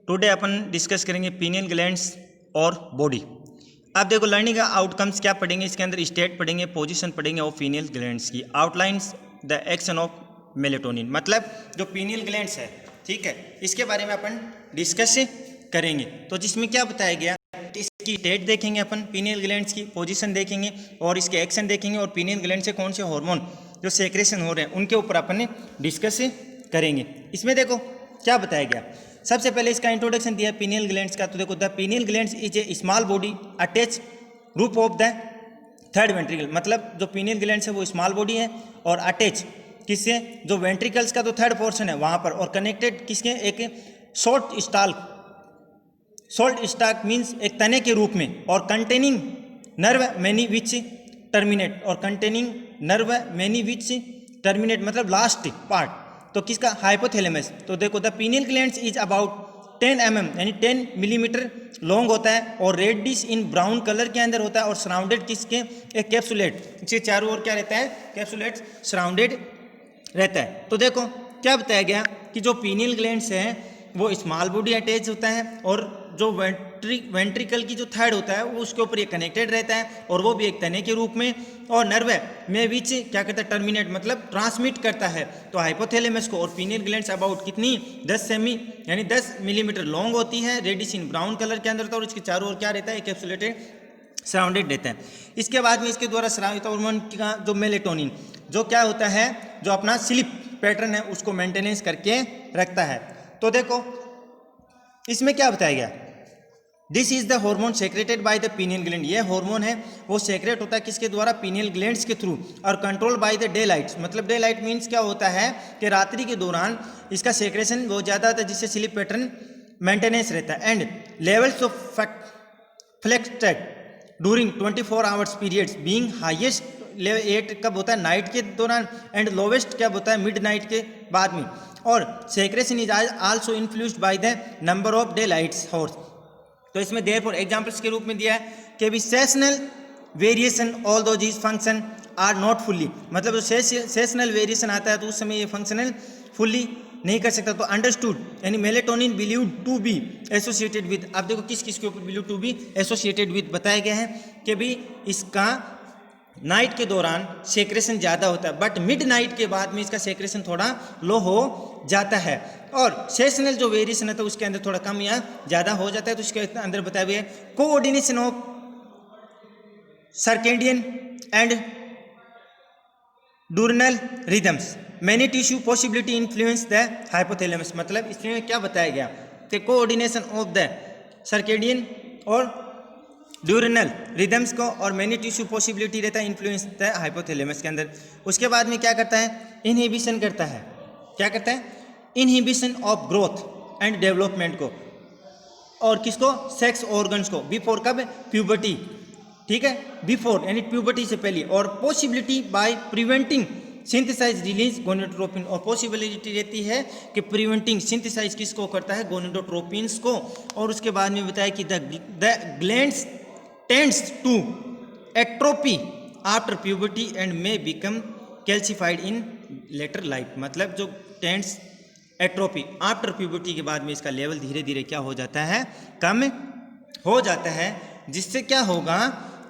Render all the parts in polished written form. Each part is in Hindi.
टुडे अपन डिस्कस करेंगे पीनियल ग्लैंड्स और बॉडी। आप देखो लर्निंग का आउटकम्स क्या पढ़ेंगे, इसके अंदर स्टेट पढ़ेंगे, पोजीशन पढ़ेंगे और पीनियल ग्लैंड्स की outlines the action of melatonin, मतलब जो पीनियल ग्लैंड्स है, ठीक है, इसके बारे में अपन डिस्कस करेंगे। तो जिसमें क्या बताया गया, इसकी स्टेट देखेंगे अपन, पीनियल ग्लैंड्स की पोजीशन देखेंगे और इसके एक्शन देखेंगे और पीनियल ग्लैंड से कौन से हार्मोन जो सेक्रेशन हो रहे हैं उनके ऊपर अपन डिस्कस करेंगे। इसमें देखो क्या बताया गया, सबसे पहले इसका इंट्रोडक्शन दिया पीनियल ग्लैंड्स का। तो देखो the pineal glands is a small body attach रूप ऑफ द थर्ड वेंट्रिकल, मतलब जो पीनियल ग्लैंड्स है वो स्मॉल बॉडी है और अटैच किससे, जो वेंट्रिकल्स का तो थर्ड पोर्शन है वहाँ पर, और कनेक्टेड किसके, एक शॉर्ट स्टाक मीन्स एक तने के रूप में, और कंटेनिंग नर्व मैनी विच टर्मिनेट, और कंटेनिंग नर्व मैनी विच टर्मिनेट मतलब लास्ट पार्ट, तो किसका, हाइपोथैलेमस। तो देखो the pineal glands is about 10 mm यानी 10 मिलीमीटर लॉन्ग होता है और रेडिश इन ब्राउन कलर के अंदर होता है और सराउंडेड किसके, एक कैप्सुलेट, इसके चारों ओर क्या रहता है, कैप्सुलेट सराउंडेड रहता है। तो देखो क्या बताया गया कि जो पीनियल ग्लैंड्स है वो स्मॉल बॉडी अटैच होता है और जो वेंट्रिकल की जो थर्ड होता है वो उसके ऊपर ये कनेक्टेड रहता है और वो भी एक तने के रूप में, और नर्व में बीच क्या करता है, टर्मिनेट मतलब ट्रांसमिट करता है तो हाइपोथैलेमस को। और पीनियल ग्लैंड्स अबाउट कितनी, 10 सेमी यानी 10 मिलीमीटर लॉन्ग होती है, रेडिश इन ब्राउन कलर के अंदर होता है और इसके चारों ओर क्या रहता है, कैप्सुलेटेड सराउंडेड रहता है। इसके बाद में इसके द्वारा स्रावित हार्मोन का जो मेलेटोनिन, जो क्या होता है, जो अपना स्लीप पैटर्न है उसको मेंटेनेंस करके रखता है। तो देखो इसमें क्या बताया गया, this is the hormone secreted by the pineal gland, ये हार्मोन है वो सेक्रेट होता है किसके द्वारा, पीनियल ग्लैंड्स के थ्रू, और control by the day lights, मतलब डे लाइट मीन्स क्या होता है कि रात्रि के दौरान इसका सेक्रेशन बहुत ज़्यादा होता है जिससे स्लीप पैटर्न मेंटेनेंस रहता है। एंड लेवल्स ऑफ फ्लेक्टेड during 24 hours periods being highest level 8 कब होता है, नाइट के दौरान, एंड लोवेस्ट कब होता है, मिड नाइट के बाद में। और secretion is also influenced by the number of day lights horse. तो इसमें देयरफॉर एग्जांपल्स के रूप में दिया है कि भी सेशनल वेरिएशन ऑल दो जीज फंक्शन आर नॉट फुल्ली, मतलब जो सेशनल वेरिएशन आता है तो उस समय ये फंक्शनल फुल्ली नहीं कर सकता। तो अंडरस्टूड यानी melatonin believe to be associated with, अब देखो किस किस के ऊपर believe to be associated with बताया गया है कि भी इसका नाइट के दौरान सेक्रेशन ज़्यादा होता है बट मिड नाइट के बाद में इसका सेक्रेशन थोड़ा लो हो जाता है, और सेशनल जो वेरिएशन है तो उसके अंदर थोड़ा कम या ज़्यादा हो जाता है। तो उसके अंदर बताया गया है coordination of circadian and diurnal rhythms many tissue possibility influence the hypothalamus, मतलब इसमें क्या बताया गया कि कोऑर्डिनेशन ऑफ द सर्केडियन और ड्यूरनल रिदम्स को और मैनी टिश्यू पॉसिबिलिटी रहता है इन्फ्लुएंस द हाइपोथैलेमस के अंदर। उसके बाद में क्या करता है, इनहिबिशन करता है, क्या करता है, inhibition of growth and development को, और किसको, सेक्स ऑर्गन्स को, बिफोर कब, प्यूबर्टी, ठीक है, बिफोर यानी प्यूबर्टी से पहले, और possibility by preventing synthesize release gonadotropin, और पॉसिबिलिटी रहती है कि प्रिवेंटिंग सिंथेसाइज किसको करता है, गोनेडोट्रोपिन्स को। और उसके बाद में बताया कि the glands tends to atrophy after puberty and may become calcified in later life, मतलब जो टेंड्स एट्रोपी आफ्टर प्यूबर्टी के बाद में इसका लेवल धीरे धीरे क्या हो जाता है, कम हो जाता है, जिससे क्या होगा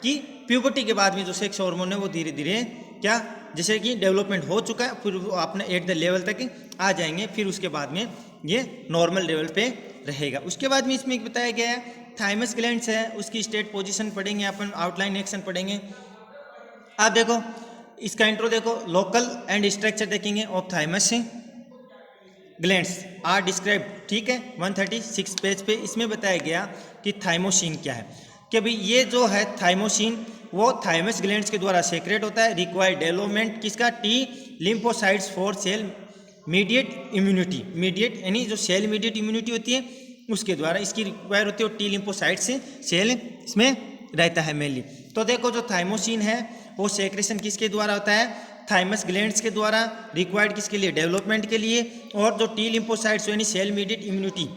कि प्यूबर्टी के बाद में जो सेक्स हार्मोन है वो धीरे धीरे क्या, जैसे कि डेवलपमेंट हो चुका है, फिर वो अपने एट द लेवल तक आ जाएंगे, फिर उसके बाद में ये नॉर्मल लेवल पे रहेगा। उसके बाद में इसमें बताया गया है थाइमस ग्लैंड्स है, उसकी स्टेट पोजीशन पढ़ेंगे अपन, आउटलाइन एक्शन पढ़ेंगे। आप देखो इसका इंट्रो देखो, लोकल एंड स्ट्रक्चर देखेंगे of thymus glands are describe, ठीक है, 136 पेज पे। इसमें बताया गया कि थाइमोसिन क्या है, कि भाई ये जो है थाइमोसिन वो थाइमस ग्लैंड्स के द्वारा सेक्रेट होता है, रिक्वायर्ड डेवलपमेंट किसका, T lymphocytes for sale mediate immunity, mediate यानी जो सेल मीडिएट इम्यूनिटी होती है उसके द्वारा इसकी रिक्वायर होती है, और टी लिम्फोसाइट से सेल इसमें रहता है मेनली। तो देखो जो थाइमोसिन है वो सेक्रेशन किसके द्वारा होता है, थाइमस ग्लैंड्स के द्वारा, रिक्वायर्ड किसके लिए, डेवलपमेंट के लिए, और जो टी लिम्फोसाइट्स यानी सेल मीडिएट इम्यूनिटी,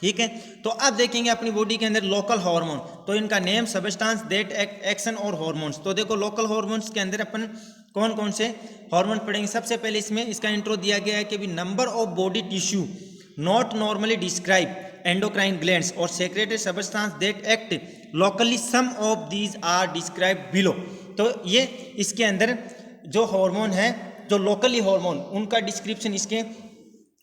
ठीक है। तो अब देखेंगे अपनी बॉडी के अंदर लोकल हार्मोन, तो इनका नेम सबस्टांस दैट एक्शन और हार्मोन्स। तो देखो लोकल हार्मोन्स के अंदर अपन कौन कौन से हार्मोन पढ़ेंगे। सबसे पहले इसमें इसका इंट्रो दिया गया है कि भी number of body tissue not normally describe endocrine glands or secretory substance that act locally. Some of these are described below. तो ये इसके अंदर जो हार्मोन है, जो लोकली हार्मोन, उनका डिस्क्रिप्शन इसके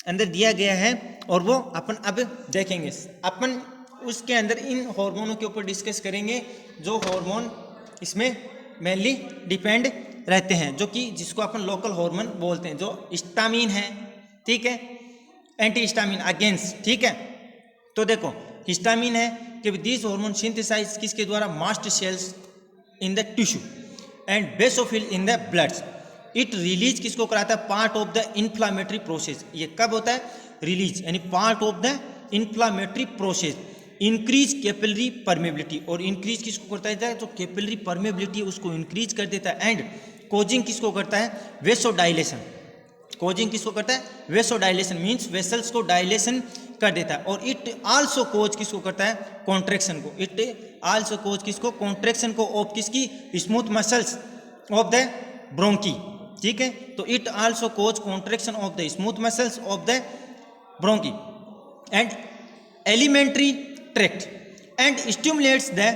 अंदर दिया गया है और वो अपन अब देखेंगे। अपन उसके अंदर इन हार्मोनों के ऊपर डिस्कस करेंगे जो हार्मोन इसमें मेनली डिपेंड रहते हैं, जो कि जिसको अपन लोकल हार्मोन बोलते हैं, जो हिस्टामिन है, ठीक है, एंटी हिस्टामिन अगेंस्ट, ठीक है। तो देखो हिस्टामिन है कि दिस हार्मोन सिंथेसाइज किसके द्वारा, mast cells in the tissue and basophil in the bloods. It release किसको कराता है, part of the inflammatory process. ये कब होता है, रिलीज, यानी part of the inflammatory process. Increase capillary permeability, और इंक्रीज किसको करता है, जो कैपिलरी परमेबिलिटी उसको इंक्रीज कर देता है। एंड कोजिंग किसको करता है, वेसोडाइलेशन। कोजिंग किसको करता है, वेसोडाइलेशन, मींस वेसल्स को डायलेशन कर देता है। और इट आल्सो कोज किसको करता है, कॉन्ट्रैक्शन को। इट आल्सो कोज किसको, कॉन्ट्रैक्शन को ऑफ किसकी, smooth muscles of the bronchi, ठीक है। तो it also cause contraction of the smooth muscles of the bronchi and alimentary tract and stimulates the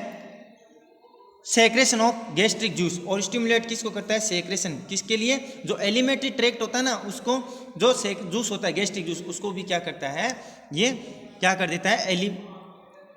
secretion of gastric juice. और स्टिमुलेट किसको करता है, सेक्रेशन किसके लिए, जो एलिमेंट्री ट्रैक्ट होता है ना, उसको जो जूस होता है गैस्ट्रिक जूस, उसको भी क्या करता है, ये क्या कर देता है,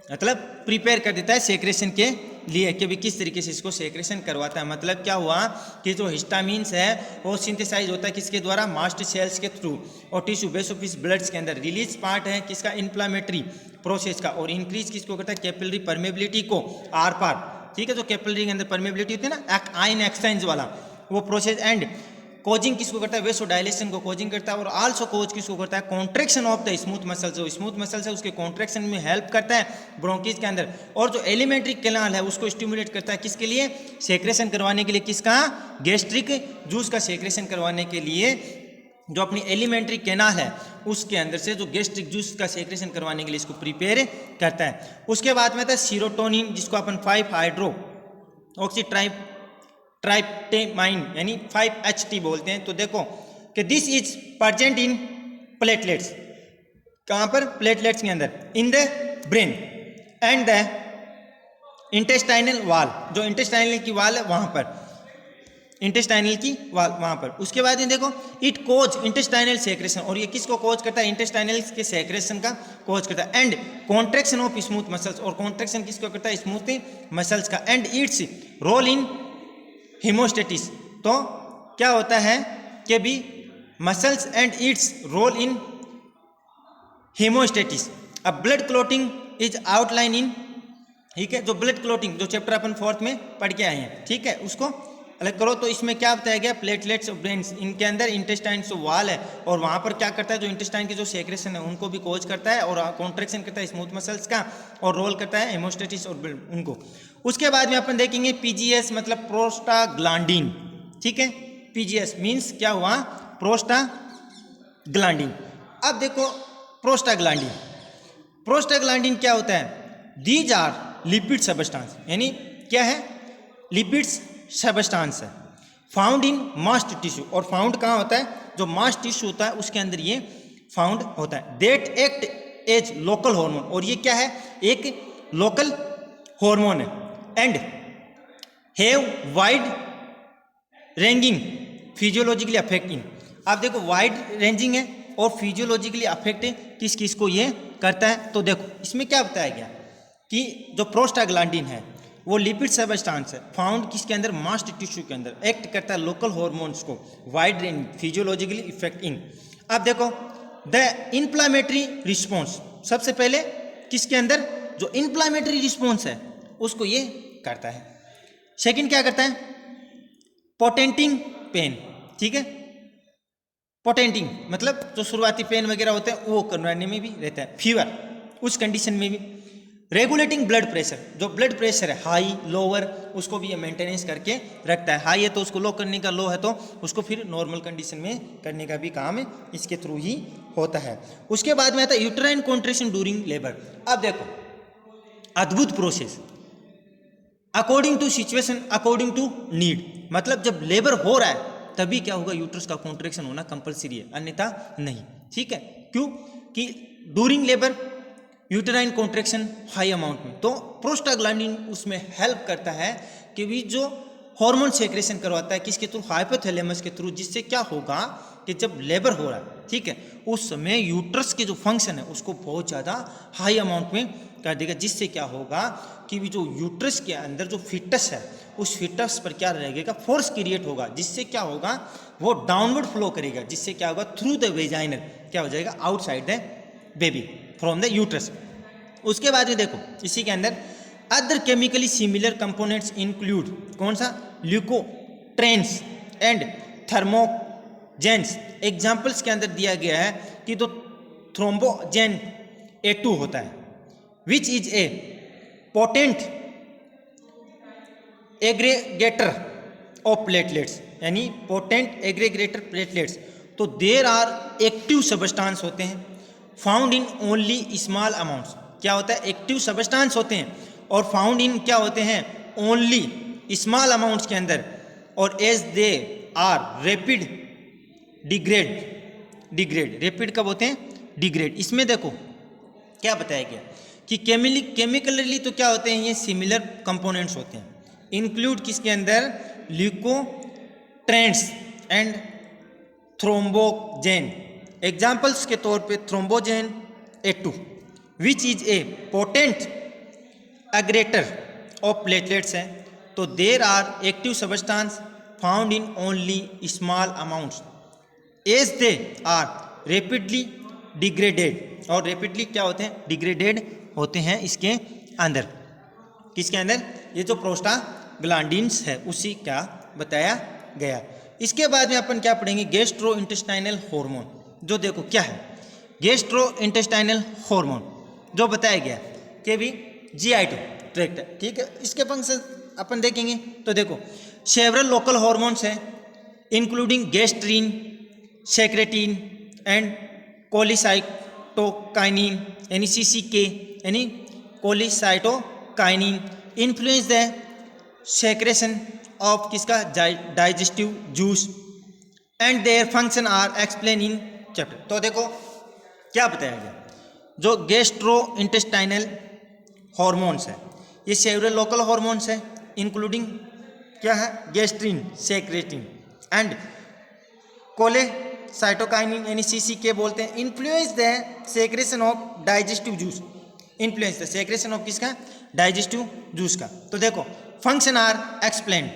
मतलब प्रिपेयर कर देता है सेक्रेशन के लिए, कि भी किस तरीके से इसको सेक्रेशन करवाता है। मतलब क्या हुआ कि जो हिस्टामिन्स है वो सिंथेसाइज होता है किसके द्वारा, मास्ट सेल्स के थ्रू, और टिश्यू बेसोफिस ब्लड्स के अंदर। रिलीज पार्ट है किसका, इन्फ्लामेटरी प्रोसेस का। और इंक्रीज किसको करता है, कैपिलरी परमेबिलिटी को, आर पार, ठीक है। जो कैपिलरी के अंदर परमेबिलिटी होती है ना, आयन एक्सचेंज वाला वो प्रोसेस। एंड कोजिंग किसको करता है, वेसोडाइलेशन को कोजिंग करता है। और आल्सो कोज किसको करता है, contraction of the smooth muscles. जो स्मूथ मसल्स है उसके कॉन्ट्रैक्शन में हेल्प करता है ब्रोंकीज के अंदर। और जो एलिमेंट्री कैनाल है उसको स्टिमुलेट करता है किसके लिए, सेक्रेशन करवाने के लिए, किसका, गैस्ट्रिक जूस का सेक्रेशन करवाने के लिए। जो अपनी एलिमेंट्री कैनाल है उसके अंदर से जो गैस्ट्रिक जूस का सेक्रेशन करवाने के लिए इसको प्रिपेयर करता है। उसके बाद में आता है सीरोटोनिन, जिसको अपन 5 हाइड्रो ऑक्सी ट्राइप्टेमाइन यानी 5HT बोलते हैं। तो देखो कि this is present in platelets, कहाँ पर, प्लेटलेट्स के अंदर, in the brain and the intestinal वाल, जो इंटेस्टाइनल की वाल है वहाँ पर, इंटेस्टाइनल की वाल वहाँ पर। उसके बाद ये देखो इट कोज इंटेस्टाइनल सेक्रेशन, और ये किसको कोज करता है, इंटेस्टाइनल के सेक्रेशन का कोज करता है। And contraction of smooth muscles, और कॉन्ट्रैक्शन किसको करता है, स्मूथ मसल्स का। And its role in hemostasis. तो क्या होता है कि भी muscles and its role in hemostasis. अब blood clotting is outline in, ठीक है, जो ब्लड क्लोटिंग जो चैप्टर अपन 4th में पढ़ के आए हैं, ठीक है, उसको अलग करो। तो इसमें क्या बताया गया, प्लेटलेट्स और ब्रेन्स, इनके अंदर इंटेस्टाइन जो वाल है, और वहाँ पर क्या करता है, जो इंटेस्टाइन की जो सेक्रेशन है उनको भी कोज करता है, और कॉन्ट्रैक्शन करता है स्मूथ मसल्स का, और रोल करता है हेमोस्टेटिस और उनको। उसके बाद में अपन देखेंगे PGS, मतलब प्रोस्टाग्लैंडिन, ठीक है। PGS मीन्स क्या हुआ, प्रोस्टाग्लैंडिन। अब देखो प्रोस्टाग्लैंडिन, प्रोस्टाग्लैंडिन क्या होता है, दीज आर लिपिड सब्सटेंस, यानी क्या है, लिपिड्स सब्सटेंस है, फाउंड इन मास्ट टिश्यू। और फाउंड कहाँ होता है, जो मास्ट टिश्यू होता है उसके अंदर ये फाउंड होता है। That act as local hormone, और ये क्या है, एक लोकल हार्मोन है। And have wide ranging physiologically affecting. आप देखो वाइड रेंजिंग है और फिजियोलॉजिकली अफेक्ट किस किस को ये करता है। तो देखो इसमें क्या बताया गया कि जो प्रोस्टाग्लैंडिन है वो लिपिड सब्सटेंस है, फाउंड किसके अंदर, मास्ट टिश्यू के अंदर, एक्ट करता है लोकल हार्मोन्स को, वाइड रेंज फिजियोलॉजिकली इफेक्टिंग। अब देखो द इन्फ्लामेटरी रिस्पॉन्स, सबसे पहले किसके अंदर, जो इन्फ्लामेटरी रिस्पॉन्स है उसको ये करता है। सेकंड क्या करता है, पोटेंटिंग पेन, ठीक है, पोटेंटिंग मतलब जो शुरुआती पेन वगैरह होते हैं वो करवाने में भी रहता है। फीवर, उस कंडीशन में भी। रेगुलेटिंग ब्लड प्रेशर, जो ब्लड प्रेशर है हाई लोअर उसको भी ये मेंटेनेंस करके रखता है। हाई है तो उसको लो करने का, लो है तो उसको फिर नॉर्मल कंडीशन में करने का भी काम इसके थ्रू ही होता है। उसके बाद में आता है यूट्राइन कॉन्ट्रैक्शन ड्यूरिंग लेबर। अब देखो अद्भुत process, according to situation, according to need, मतलब जब लेबर हो रहा है तभी क्या होगा, यूट्रस का कॉन्ट्रैक्शन होना कंपलसरी है, अन्यथा नहीं, ठीक है। क्यों कि during labour uterine contraction high amount में। तो प्रोस्टाग्लैंडिन उसमें हेल्प करता है कि भी जो हार्मोन सेक्रेशन करवाता है किसके थ्रू, हाइपोथैलेमस के थ्रू, जिससे क्या होगा कि जब लेबर हो रहा है, ठीक है, उस समय यूट्रस के जो फंक्शन है उसको बहुत ज़्यादा हाई अमाउंट में कर देगा, जिससे क्या होगा कि भी जो यूट्रस के अंदर जो फिटस है उस फिटस पर क्या रहेगा, फोर्स क्रिएट होगा, जिससे क्या होगा वो डाउनवर्ड फ्लो करेगा, जिससे क्या होगा थ्रू द वेजाइनल क्या हो जाएगा outside the baby from the uterus. उसके बाद में देखो इसी के अंदर other chemically similar components include कौन सा, ल्यूकोट्रेंस एंड थर्मोजेंस। एग्जाम्पल्स के अंदर दिया गया है कि तो थ्रोम्बोजेन A2 होता है विच is a potent aggregator of platelets, यानी पोटेंट एग्रीगेटर प्लेटलेट्स। तो देर आर एक्टिव सबस्टांस होते हैं found in only small amounts. क्या होता है, एक्टिव सबस्टांस होते हैं और फाउंड इन क्या होते हैं, ओनली स्मॉल अमाउंट्स के अंदर, और as they are rapid degrade rapid कब होते हैं, डिग्रेड। इसमें देखो क्या बताया गया कि केमिकली तो क्या होते हैं ये सिमिलर कंपोनेंट्स होते हैं, इंक्लूड किसके अंदर, ल्यूकोट्रेंस एंड थ्रोम्बोजेन। एग्जाम्पल्स के तौर पे thromboxane A2 which is a potent aggregator of platelets है। तो there are active substance found in only small amounts as they are rapidly degraded, और रेपिडली क्या होते हैं, डिग्रेडेड होते हैं इसके अंदर, किसके अंदर, ये जो प्रोस्टाग्लैंडिन्स है उसी का बताया गया। इसके बाद में अपन क्या पढ़ेंगे, गैस्ट्रो इंटेस्टाइनल हार्मोन। जो देखो क्या है गैस्ट्रो इंटेस्टाइनल हार्मोन, जो बताया गया कि भी GI2 ट्रैक्ट है, ठीक है। इसके फंक्शन अपन देखेंगे तो देखो सेवरल लोकल हार्मोन्स हैं including gastrin, secretin and cholecystokinin यानी CCK यानी cholecystokinin influence the secretion of किसका, digestive juice and their function are explain in chapter. तो देखो क्या बताया गया, जो गैस्ट्रो इंटेस्टाइनल हॉर्मोन्स है ये सेवरल लोकल हॉर्मोन्स है इंक्लूडिंग क्या है, गैस्ट्रीन, सेक्रेटिन एंड कोलेसाइटोकाइनिन यानी CCK बोलते हैं। Influence the secretion of digestive juice, influence the secretion of किसका, डाइजेस्टिव जूस का। तो देखो फंक्शन आर एक्सप्लेन,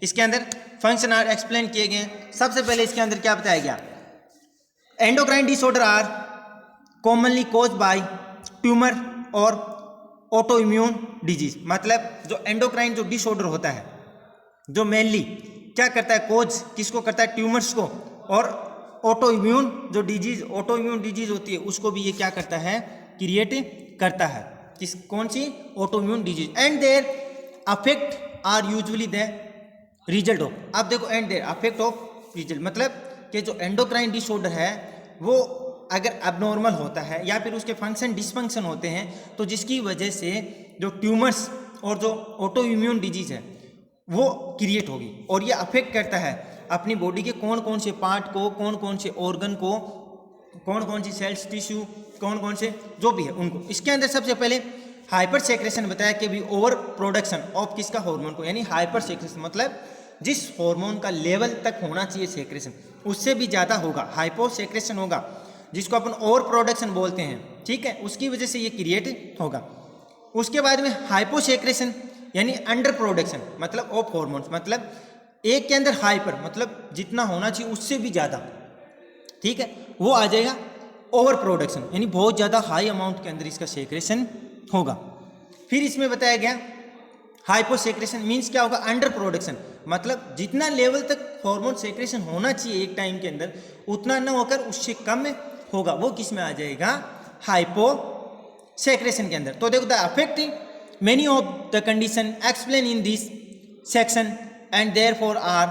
इसके अंदर फंक्शन आर एक्सप्लेन किए गए। सबसे पहले इसके अंदर क्या बताया गया, endocrine disorder are commonly cause by tumour और ऑटो इम्यून डिजीज। मतलब जो एंडोक्राइन जो डिसऑर्डर होता है जो मेनली क्या करता है, कॉज किसको करता है, ट्यूमर्स को, और ऑटो इम्यून जो डिजीज, ऑटो इम्यून डिजीज होती है उसको भी ये क्या करता है, क्रिएट करता है। किस, कौन सी, auto immune disease. And their affect are usually the result of, अब देखो and their affect of result, मतलब कि जो एंडोक्राइन डिसऑर्डर है वो अगर अबनॉर्मल होता है या फिर उसके फंक्शन डिसफंक्शन होते हैं तो जिसकी वजह से जो ट्यूमर्स और जो ऑटो इम्यून डिजीज है वो क्रिएट होगी, और ये अफेक्ट करता है अपनी बॉडी के कौन कौन से पार्ट को, कौन कौन से ऑर्गन को, कौन कौन सी सेल्स टिश्यू, कौन कौन से जो भी है उनको। इसके अंदर सबसे पहले हाइपर सेक्रेशन बताया कि भी ओवर प्रोडक्शन ऑफ किसका, हार्मोन को, यानी हाइपर सेक्रेशन मतलब जिस हार्मोन का लेवल तक होना चाहिए सेक्रेशन उससे भी ज़्यादा होगा, हाइपो सेक्रेशन होगा, जिसको अपन ओवर प्रोडक्शन बोलते हैं, ठीक है, उसकी वजह से ये क्रिएट होगा। उसके बाद में हाइपो सेक्रेशन यानी अंडर प्रोडक्शन मतलब ऑफ हार्मोन्स, मतलब एक के अंदर हाइपर मतलब जितना होना चाहिए उससे भी ज़्यादा, ठीक है, वो आ जाएगा ओवर प्रोडक्शन, यानी बहुत ज़्यादा हाई अमाउंट के अंदर इसका सेक्रेशन होगा। फिर इसमें बताया गया हाइपो सेक्रेशन मीन्स क्या होगा, अंडर प्रोडक्शन मतलब जितना लेवल तक हार्मोन सेक्रेशन होना चाहिए एक टाइम के अंदर उतना न होकर उससे कम में होगा, वो किस में आ जाएगा, हाइपो सेक्रेशन के अंदर। तो देखो the affect many of the condition explain in this section and therefore are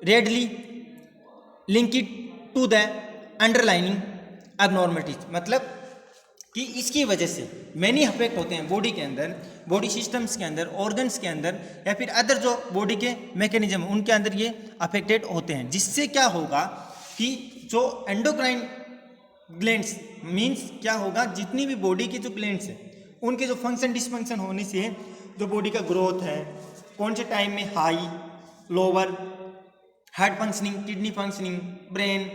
readily linked to the underlining abnormalities, मतलब कि इसकी वजह से मैनी अफेक्ट होते हैं बॉडी के अंदर, बॉडी सिस्टम्स के अंदर, ऑर्गन्स के अंदर या फिर अदर जो बॉडी के मैकेनिज्म उनके अंदर ये अफेक्टेड होते हैं, जिससे क्या होगा कि जो एंडोक्राइन ग्लैंड्स मीन्स क्या होगा, जितनी भी बॉडी की जो ग्लैंड्स है उनके जो फंक्शन डिसफंक्शन होने से जो बॉडी का ग्रोथ है, कौन से टाइम में high, lower, heart functioning, kidney functioning, brain,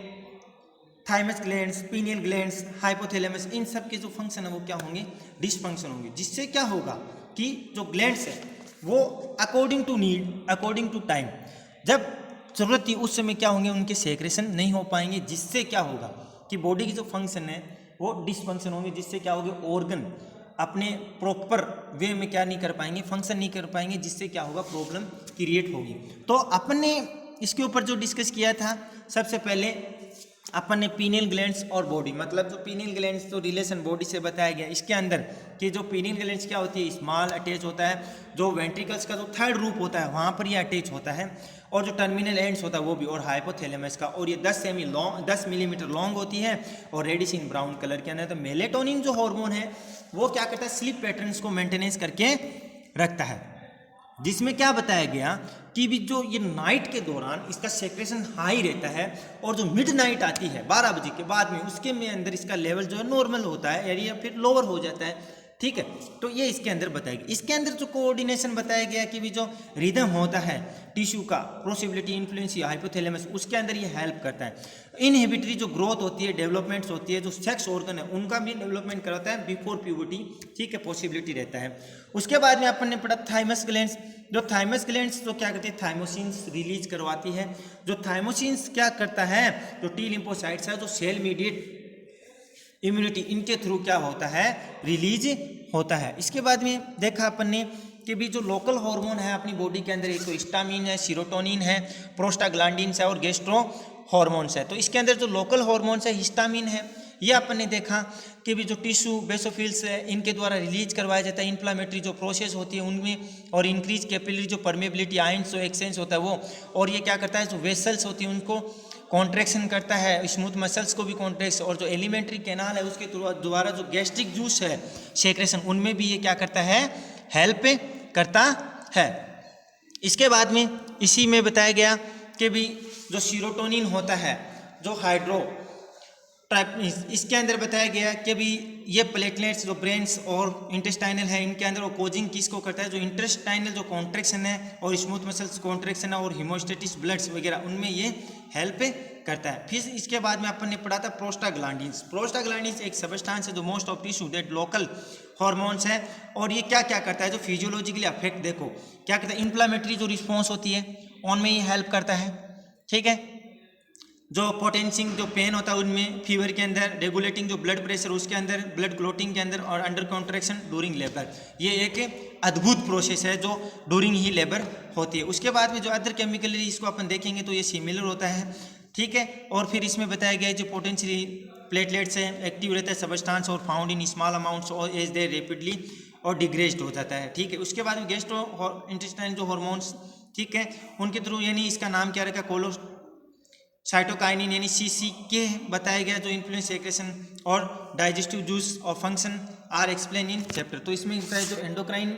thymus glands, pineal glands, hypothalamus, इन सब के जो फंक्शन है वो क्या होंगे, डिसफंक्शन होंगे। जिससे क्या होगा कि जो ग्लैंड्स है वो according to need, according to time, जब जरूरत थी उस समय क्या होंगे, उनके सेक्रेशन नहीं हो पाएंगे। जिससे क्या होगा कि बॉडी की जो फंक्शन है वो डिसफंक्शन होंगे। जिससे क्या होगा, ऑर्गन अपने प्रॉपर वे में क्या नहीं कर पाएंगे, फंक्शन नहीं कर पाएंगे। जिससे क्या होगा, प्रॉब्लम क्रिएट होगी। तो अपन ने इसके ऊपर जो डिस्कस किया था, सबसे पहले अपन ने पीनियल ग्लैंड्स और बॉडी, मतलब जो पीनियल ग्लैंड्स तो रिलेशन बॉडी से बताया गया। इसके अंदर कि जो पीनियल ग्लैंड्स क्या होती है, स्मॉल अटैच होता है, जो वेंट्रिकल्स का जो थर्ड रूप होता है वहाँ पर ये अटैच होता है, और जो टर्मिनल एंड्स होता है वो भी, और हाइपोथैलेमस का, और ये 10 मिलीमीटर लॉन्ग होती है और रेडिश इन ब्राउन कलर के अंदर। तो मेलेटोनिन जो हार्मोन है वो क्या करता है, स्लीप पैटर्न्स को मेंटेनेंस करके रखता है। जिसमें क्या बताया गया कि भी जो ये नाइट के दौरान इसका सेक्रेशन हाई रहता है, और जो मिड नाइट आती है 12 बजे के बाद में, उसके में अंदर इसका लेवल जो है नॉर्मल होता है या फिर लोअर हो जाता है। ठीक है, तो ये इसके अंदर बताया गया। इसके अंदर जो कोऑर्डिनेशन बताया गया कि भी जो रिदम होता है टिश्यू का, प्रोसिबिलिटी, इन्फ्लुएंस, हाइपोथैलेमस, उसके अंदर ये हेल्प करता है। इनहिबिटरी जो ग्रोथ होती है, डेवलपमेंट्स होती है, जो सेक्स ऑर्गन है उनका भी डेवलपमेंट कराता है बिफोर प्यूबर्टी। ठीक है, पॉसिबिलिटी रहता है। उसके बाद में अपन ने पढ़ा थाइमस ग्लैंड्स। जो थाइमस ग्लैंड्स तो क्या करती है, थाइमोसिन्स रिलीज करवाती है। जो थाइमोसिन्स क्या करता है, जो टी लिम्फोसाइट्स है, जो सेल मीडिएट इम्यूनिटी, इनके थ्रू क्या होता है, रिलीज होता है। इसके बाद में देखा अपन ने कि भी जो लोकल हार्मोन है अपनी बॉडी के अंदर, एक तो हिस्टामिन है, सीरोटोनिन है, प्रोस्टाग्लैंडिन्स है और गेस्ट्रो हार्मोन्स है। तो इसके अंदर जो लोकल हार्मोन्स है, हिस्टामिन है, ये अपन ने देखा कि भी जो टिश्यू बेसोफिल्स है इनके द्वारा रिलीज करवाया जाता है। इन्फ्लामेटरी जो प्रोसेस होती है उनमें, और इंक्रीज कैपिलरी जो परमेबिलिटी, आयंस जो एक्सचेंज होता है वो, और ये क्या करता है, जो वेसल्स होती है उनको कॉन्ट्रैक्शन करता है, स्मूथ मसल्स को भी कॉन्ट्रैक्शन, और जो एलिमेंट्री कैनाल है उसके द्वारा जो गैस्ट्रिक जूस है सेक्रेशन, उनमें भी ये क्या करता है, हेल्प करता है। इसके बाद में इसी में बताया गया कि भी जो सीरोटोनिन होता है, जो हाइड्रो, इसके अंदर बताया गया कि भी ये प्लेटलेट्स जो ब्रेन्स और इंटेस्टाइनल है इनके अंदर वो कोजिंग किसको करता है, जो इंटेस्टाइनल जो कॉन्ट्रैक्शन है और स्मूथ मसल्स कॉन्ट्रैक्शन है और हिमोस्टेटिस ब्लड्स वगैरह, उनमें ये हेल्प करता है। फिर इसके बाद में अपन ने पढ़ा था प्रोस्टाग्लैंडिन्स। प्रोस्टाग्लैंडिन्स एक सबस्टांस है जो most of tissue that local hormones है, और ये क्या क्या करता है, जो फिजियोलॉजिकली अफेक्ट, देखो क्या कहता है, इन्फ्लामेटरी जो रिस्पॉन्स होती है उनमें ये हेल्प करता है। ठीक है, जो पोटेंसिंग जो पेन होता है उनमें, फीवर के अंदर, रेगुलेटिंग जो ब्लड प्रेशर उसके अंदर, ब्लड क्लोटिंग के अंदर, और अंडर कॉन्ट्रैक्शन ड्यूरिंग लेबर। ये एक अद्भुत प्रोसेस है जो ड्यूरिंग ही लेबर होती है। उसके बाद में जो अदर केमिकली इसको अपन देखेंगे तो ये सिमिलर होता है। ठीक है, और फिर इसमें बताया गया है जो पोटेंशियली प्लेटलेट्स है एक्टिव रहता है सबस्टांस और फाउंड इन स्मॉल अमाउंट्स और एज दे रेपिडली और डिग्रेड हो जाता है। ठीक है, उसके बाद में गेस्ट्रो इंटेस्टाइन जो हार्मोन्स, ठीक है, उनके थ्रू, यानी इसका नाम क्या रखा, कोलो साइटोकाइनिन यानी CCK बताया गया, जो इन्फ्लुएंस सेक्रेशन और डाइजेस्टिव जूस और function are explain in chapter. तो इसमें जो एंडोक्राइन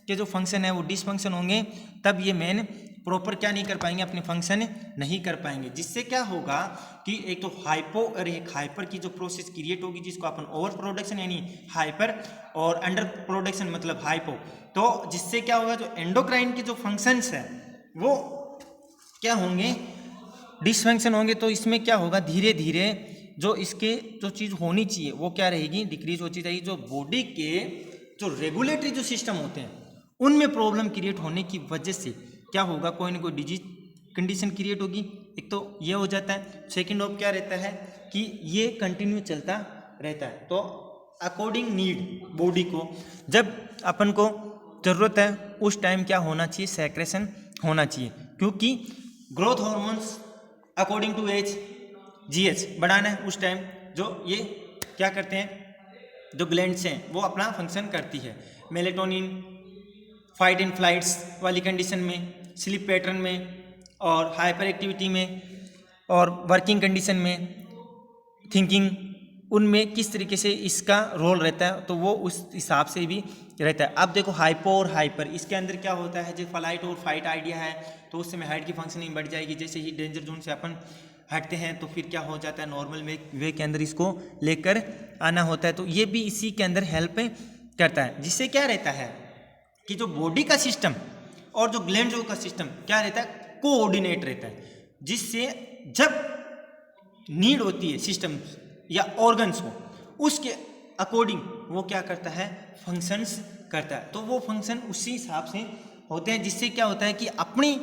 के जो फंक्शन है वो डिसफंक्शन होंगे, तब ये मेन प्रॉपर क्या नहीं कर पाएंगे, अपने फंक्शन नहीं कर पाएंगे। जिससे क्या होगा कि एक तो हाइपो और एक हाइपर की जो प्रोसेस क्रिएट होगी, जिसको अपन ओवर प्रोडक्शन यानी हाइपर, और अंडर प्रोडक्शन मतलब हाइपो। तो जिससे क्या होगा, जो एंडोक्राइन के जो फंक्शंस है वो क्या होंगे, डिसफंक्शन होंगे। तो इसमें क्या होगा, धीरे धीरे जो इसके जो चीज़ होनी चाहिए वो क्या रहेगी, डिक्रीज होती जाएगी। जो बॉडी के जो रेगुलेटरी जो सिस्टम होते हैं उनमें प्रॉब्लम क्रिएट होने की वजह से क्या होगा, कोई ना कोई डिजीज कंडीशन क्रिएट होगी। एक तो ये हो जाता है, सेकंड ऑफ क्या रहता है कि ये कंटिन्यू चलता रहता है। तो अकॉर्डिंग नीड बॉडी को जब अपन को ज़रूरत है उस टाइम क्या होना चाहिए, सेक्रेशन होना चाहिए। क्योंकि growth hormones according to age GH बढ़ाना है उस टाइम, जो ये क्या करते हैं, जो ग्लैंड्स हैं वो अपना फंक्शन करती है। मेलेटोनिन फाइट एंड फ्लाइट्स वाली कंडीशन में, स्लीप पैटर्न में, और हाइपर एक्टिविटी में, और वर्किंग कंडीशन में, थिंकिंग, उनमें किस तरीके से इसका रोल रहता है, तो वो उस हिसाब से भी रहता है। अब देखो हाइपो और हाइपर, इसके अंदर क्या होता है, जो फ्लाइट और फाइट आइडिया है तो उस समय हाइट की फंक्शनिंग बढ़ जाएगी। जैसे ही डेंजर जोन से अपन हटते हैं तो फिर क्या हो जाता है, नॉर्मल वे के अंदर इसको लेकर आना होता है। तो ये भी इसी के अंदर हेल्प करता है, जिससे क्या रहता है कि जो बॉडी का सिस्टम और जो ग्लैंड्स का सिस्टम क्या रहता है, कोऑर्डिनेट रहता है, जिससे जब नीड होती है सिस्टम या ऑर्गन्स को, उसके अकॉर्डिंग वो क्या करता है, फंक्शंस करता है। तो वो फंक्शन उसी हिसाब से होते हैं, जिससे क्या होता है कि अपनी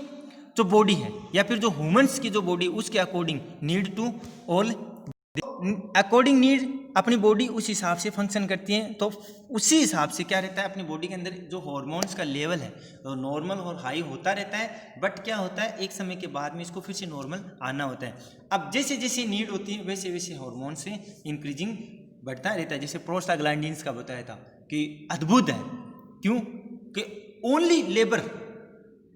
जो बॉडी है या फिर जो ह्यूमंस की जो बॉडी, उसके according need to all according need अपनी बॉडी उस हिसाब से फंक्शन करती है। तो उसी हिसाब से क्या रहता है, अपनी बॉडी के अंदर जो हार्मोन्स का लेवल है वो नॉर्मल और हाई होता रहता है। बट क्या होता है, एक समय के बाद में इसको फिर से नॉर्मल आना होता है। अब जैसे जैसे नीड होती है वैसे वैसे हार्मोन से इंक्रीजिंग बढ़ता रहता है। जैसे प्रोस्टाग्लैंडिन्स का बताया था कि अद्भुत है, क्यों कि ओनली लेबर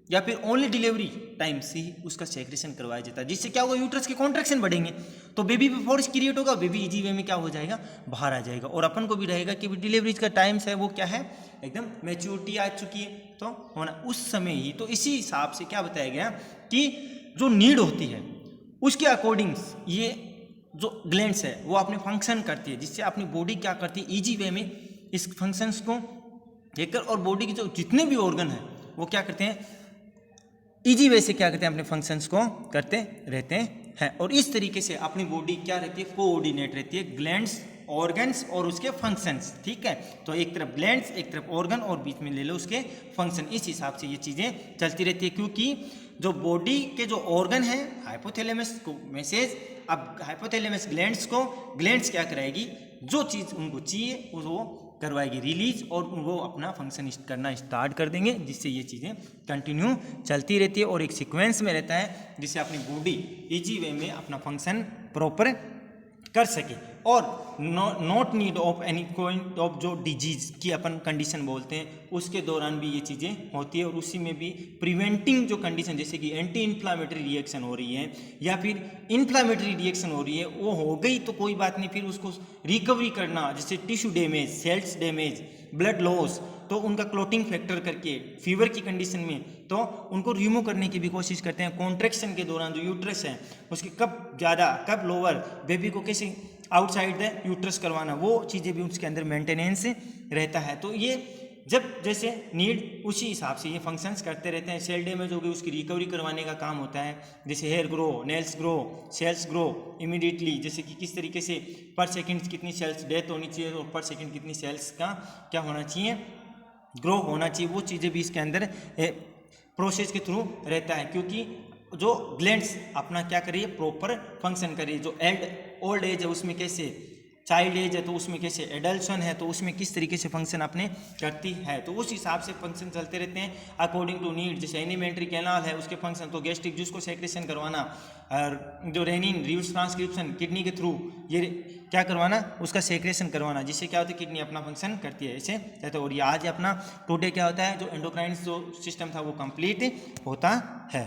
या फिर ओनली डिलीवरी टाइम से ही उसका सेक्रेशन करवाया जाता है, जिससे क्या होगा, यूट्रस के कॉन्ट्रैक्शन बढ़ेंगे तो बेबी पे फोर्स क्रिएट होगा, बेबी इजी वे में क्या हो जाएगा, बाहर आ जाएगा। और अपन को भी रहेगा कि डिलीवरी का टाइम्स है वो क्या है, एकदम मैच्योरिटी आ चुकी है, तो होना उस समय ही। तो इसी हिसाब से क्या बताया गया कि जो नीड होती है उसके अकॉर्डिंग ये जो ग्लैंड्स है वो अपने फंक्शन करती है, जिससे अपनी बॉडी क्या करती है, ईजी वे में इस फंक्शंस को देखकर, और बॉडी के जो जितने भी ऑर्गन है वो क्या करते हैं, इजी वे से क्या करते हैं, अपने फंक्शंस को करते रहते हैं। और इस तरीके से अपनी बॉडी क्या रहती है, कोऑर्डिनेट रहती है, ग्लैंड्स, ऑर्गन्स और उसके फंक्शंस। ठीक है, तो एक तरफ ग्लैंड्स, एक तरफ ऑर्गन और बीच में ले लो उसके फंक्शन। इस हिसाब से ये चीज़ें चलती रहती है, क्योंकि जो बॉडी के जो ऑर्गन है, हाइपोथैलेमस को मैसेज, अब हाइपोथैलेमस ग्लैंड्स को, ग्लैंड्स क्या कराएगी, जो चीज़ उनको चाहिए वो करवाएगी रिलीज, और वो अपना फंक्शन करना स्टार्ट कर देंगे, जिससे ये चीज़ें कंटिन्यू चलती रहती है और एक सीक्वेंस में रहता है, जिससे अपनी बॉडी इजी वे में अपना फंक्शन प्रॉपर कर सके। और not need of any kind of जो डिजीज की अपन कंडीशन बोलते हैं, उसके दौरान भी ये चीज़ें होती है। और उसी में भी प्रिवेंटिंग जो कंडीशन, जैसे कि एंटी इन्फ्लामेटरी रिएक्शन हो रही है या फिर इन्फ्लामेटरी रिएक्शन हो रही है, वो हो गई तो कोई बात नहीं, फिर उसको रिकवरी करना, जैसे tissue damage, cells damage, blood loss, तो उनका क्लोटिंग फैक्टर करके फीवर की कंडीशन में तो उनको रिमूव करने की भी कोशिश करते हैं। कॉन्ट्रैक्शन के दौरान जो यूट्रस है उसके कब ज़्यादा कब लोअर, बेबी को कैसे आउटसाइड द यूट्रस करवाना, वो चीज़ें भी उसके अंदर मेंटेनेंस रहता है। तो ये जब जैसे नीड उसी हिसाब से ये फंक्शंस करते रहते हैं। सेल डैमेज हो गई, उसकी रिकवरी करवाने का काम होता है, जैसे hair grow, nails grow, cells grow immediately, जैसे कि किस तरीके से पर सेकंड कितनी सेल्स डेथ होनी चाहिए और पर सेकंड कितनी सेल्स का क्या होना चाहिए, ग्रो होना चाहिए, वो चीज़ें भी इसके अंदर प्रोसेस के थ्रू रहता है। क्योंकि जो ग्लैंड्स अपना क्या करिए, प्रॉपर फंक्शन करिए। जो ओल्ड एज है उसमें कैसे, चाइल्ड एज है तो उसमें कैसे, एडल्सन है तो उसमें किस तरीके से फंक्शन अपने करती है, तो उस हिसाब से फंक्शन चलते रहते हैं अकॉर्डिंग टू नीड। जैसे एलिमेंट्री कैनाल है उसके फंक्शन, तो गैस्ट्रिक जूस को सेक्रेशन करवाना, और जो रेनिन रिवर्स ट्रांसक्रिप्शन किडनी के थ्रू ये क्या करवाना, उसका सेक्रेशन करवाना, जिससे क्या होता है किडनी अपना फंक्शन करती है ऐसे कहते हैं। और ये आज अपना टुडे क्या होता है, जो एंडोक्राइन जो सिस्टम था वो कंप्लीट होता है।